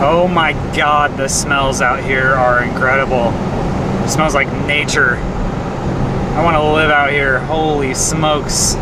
Oh my God, the smells out here are incredible. It smells like nature. I want to live out here. Holy smokes.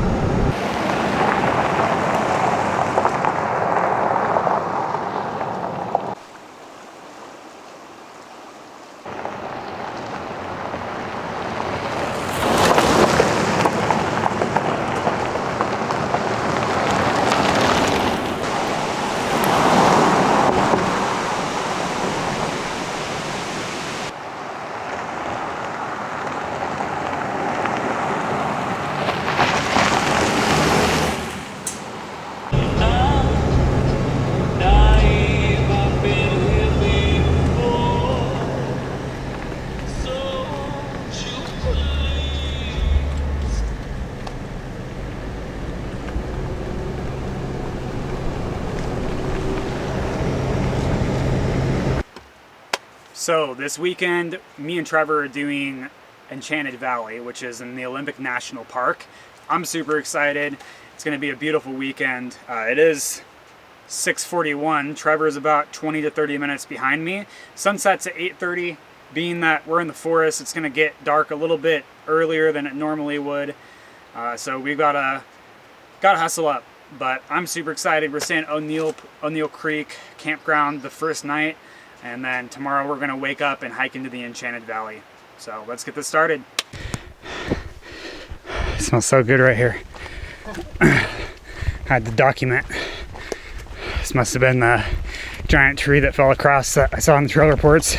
So this weekend, me and Trevor are doing Enchanted Valley, which is in the Olympic National Park. I'm super excited. It's going to be a beautiful weekend. It is 6:41. Trevor's about 20 to 30 minutes behind me. Sunset's at 8:30. Being that we're in the forest, it's going to get dark a little bit earlier than it normally would. So we've gotta hustle up. But I'm super excited. We're staying at O'Neill Creek Campground the first night. And then tomorrow we're gonna wake up and hike into the Enchanted Valley. So let's get this started. It smells so good right here. I had to document. This must have been the giant tree that fell across that I saw in the trail reports.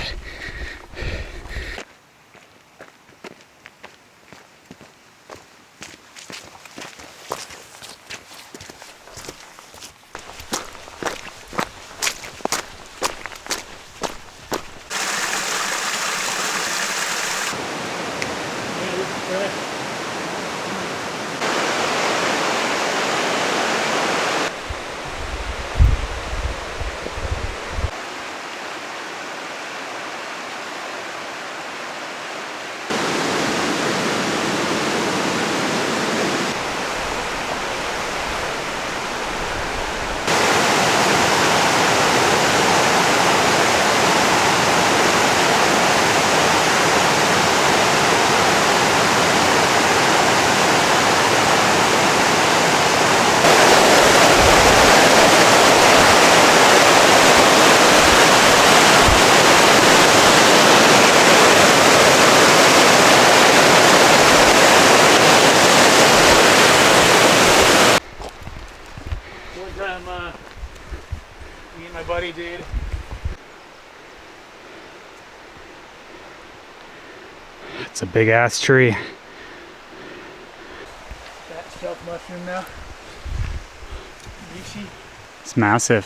Me and my buddy, dude. It's a big ass tree. That stealth mushroom now. Rishi. It's massive.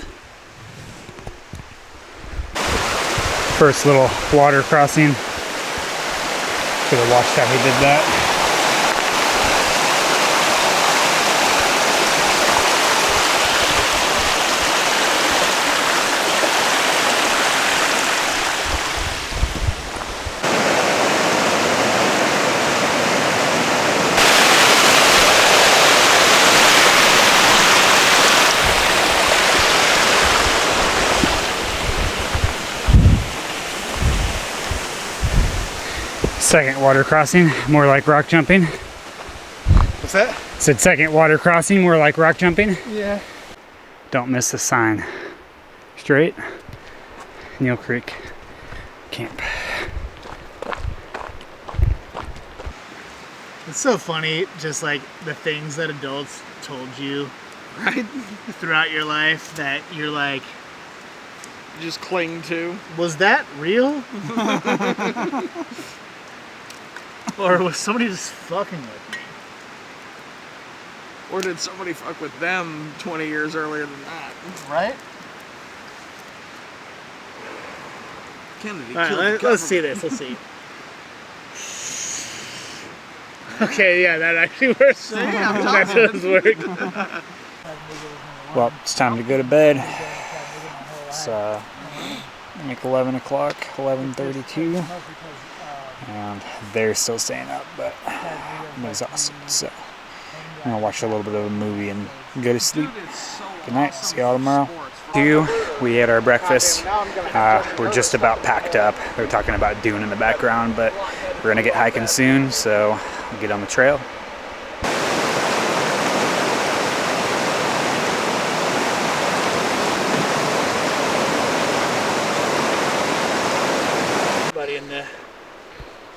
First little water crossing. Should have watched how he did that. Second water crossing, more like rock jumping. What's that? Said second water crossing, more like rock jumping. Yeah. Don't miss the sign. Straight, Neil Creek Camp. It's so funny, just like the things that adults told you, right, throughout your life that you're like, just cling to. Was that real? Or was somebody just fucking with me? Or did somebody fuck with them 20 years earlier than that? Right? Kennedy All right, let's see this. Let's see. Okay, yeah, that actually works. That does work. Well, it's time to go to bed. It's like 11 o'clock, 11:32. And they're still staying up, but I'm exhausted, so I'm gonna watch a little bit of a movie and go to sleep. Good night, see y'all tomorrow. We ate our breakfast. We're just about packed up. They're talking about Dune in the background, but we're gonna get hiking soon, so we'll get on the trail. Everybody in the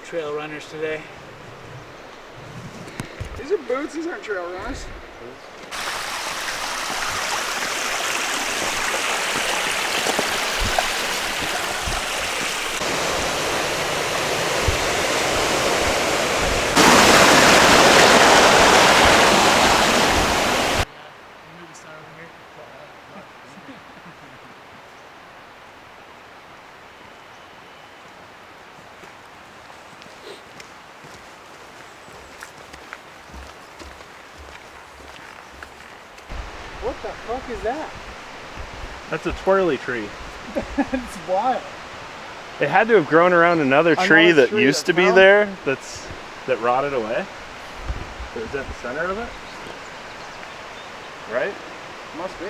trail runners today. These are boots, these aren't trail runners. What the fuck is that? That's a twirly tree. It's wild. It had to have grown around another tree Another that tree used that to be fell? there that rotted away. Is that the center of it? Right? Must be.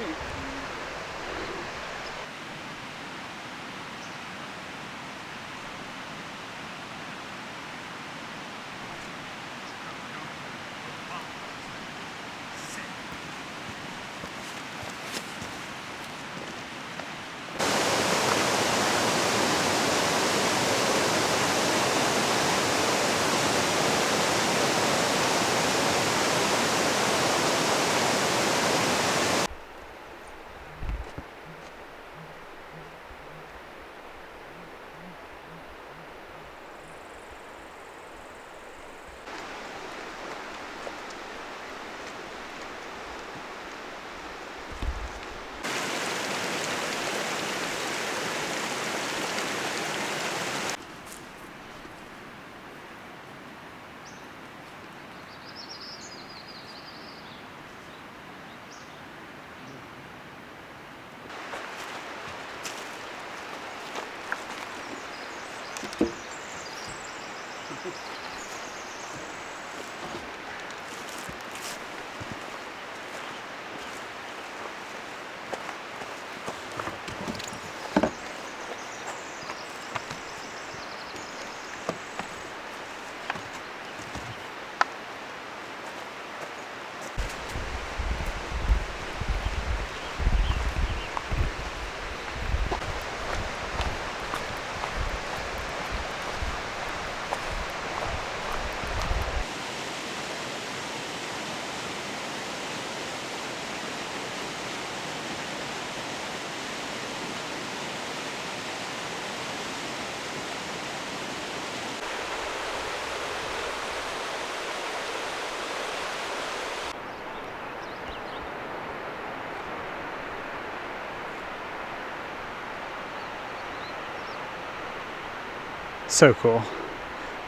So cool.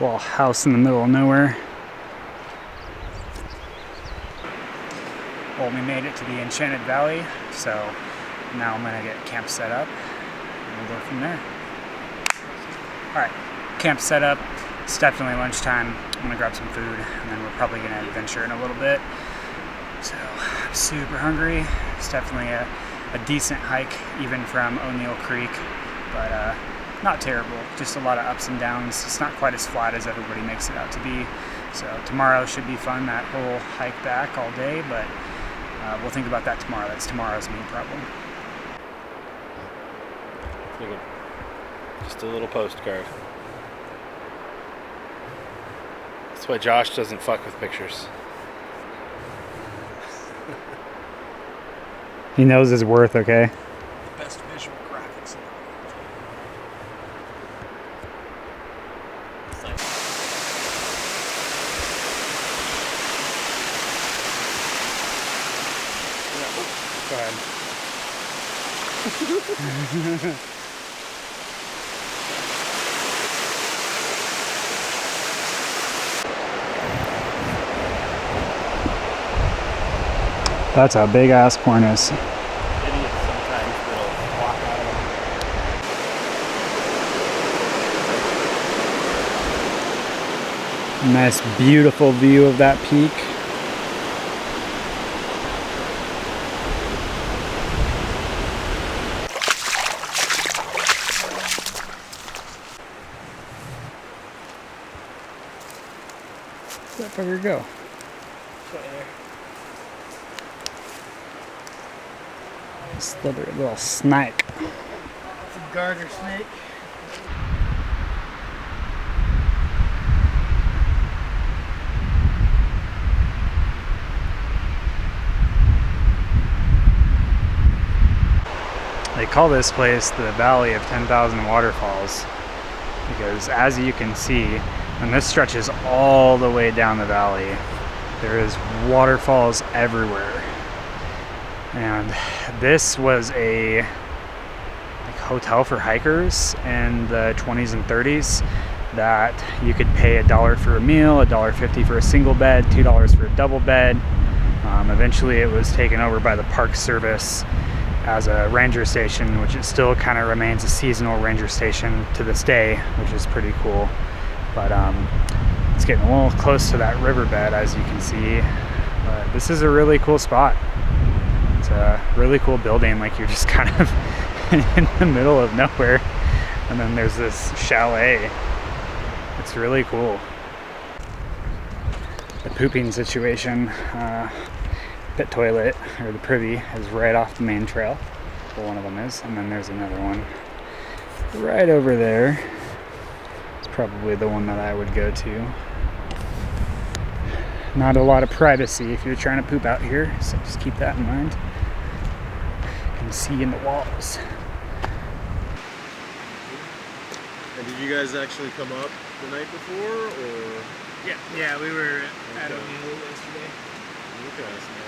Little house in the middle of nowhere. Well, we made it to the Enchanted Valley, so now I'm gonna get camp set up and we'll go from there. Alright, camp set up. It's definitely lunchtime. I'm gonna grab some food and then we're probably gonna adventure in a little bit. So, I'm super hungry. It's definitely a decent hike, even from O'Neill Creek, but not terrible. Just a lot of ups and downs. It's not quite as flat as everybody makes it out to be. So tomorrow should be fun, that whole hike back all day, but we'll think about that tomorrow. That's tomorrow's main problem. Just a little postcard. That's why Josh doesn't fuck with pictures. He knows his worth, okay? Best visual graphics in the world. Go ahead. That's a big ass cornice. Idiots sometimes will walk out of Nice, beautiful view of that peak. motherfucker go? Slither, little snake. It's a garter snake. They call this place the Valley of 10,000 Waterfalls because, as you can see, and this stretches all the way down the valley, there is waterfalls everywhere. And this was a hotel for hikers in the 20s and 30s that you could pay $1 for a meal, $1.50 for a single bed, $2 for a double bed. Eventually it was taken over by the Park Service as a ranger station, which it still kind of remains a seasonal ranger station to this day, which is pretty cool. But it's getting a little close to that riverbed, as you can see. But this is a really cool spot. It's a really cool building, like you're just kind of in the middle of nowhere. And then there's this chalet. It's really cool. The pooping situation, pit toilet, or the privy, is right off the main trail. Well, one of them is, and then there's another one right over there. It's probably the one that I would go to. Not a lot of privacy if you're trying to poop out here, so just keep that in mind. You can see in the walls. And did you guys actually come up the night before, or? Yeah, we were at O'Neill yesterday. Okay, that's nice.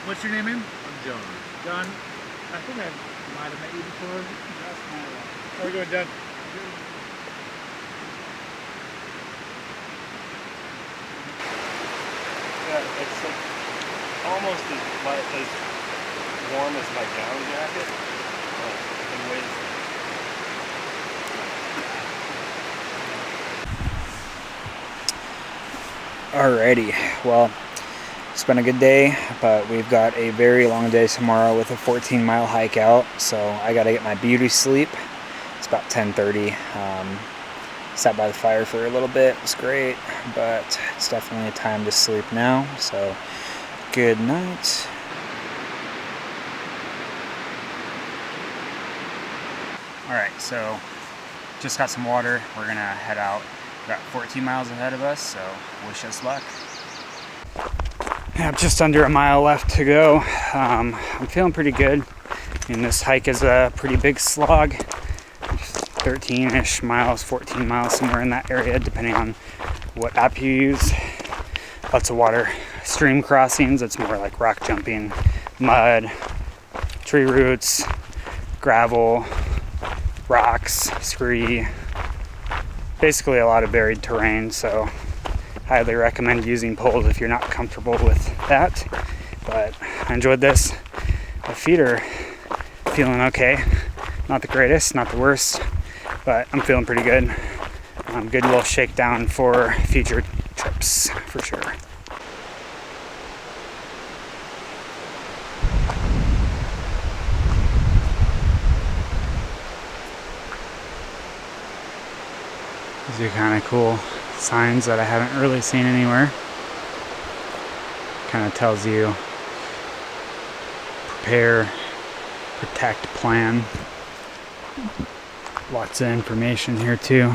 What's your name, man? I'm John. John. I think I might have met you before. How are we doing, John? Yeah, it's like almost as warm as my down jacket, but in ways. Alrighty, well, it's been a good day, but we've got a very long day tomorrow with a 14-mile hike out, so I gotta get my beauty sleep. It's about 10:30. Sat by the fire for a little bit, it was great, but it's definitely time to sleep now, so good night. Alright, so just got some water, we're gonna head out. Got 14 miles ahead of us, so wish us luck. I have just under a mile left to go. I'm feeling pretty good. And this hike is a pretty big slog. 13-ish miles, 14 miles, somewhere in that area, depending on what app you use. Lots of water. Stream crossings, it's more like rock jumping, mud, tree roots, gravel, rocks, scree. Basically a lot of buried terrain, so highly recommend using poles if you're not comfortable with that. But I enjoyed this. My feet are feeling okay. Not the greatest, not the worst, but I'm feeling pretty good. Good little shakedown for future trips, for sure. These are kind of cool signs that I haven't really seen anywhere. Kind of tells you prepare, protect, plan. Lots of information here too.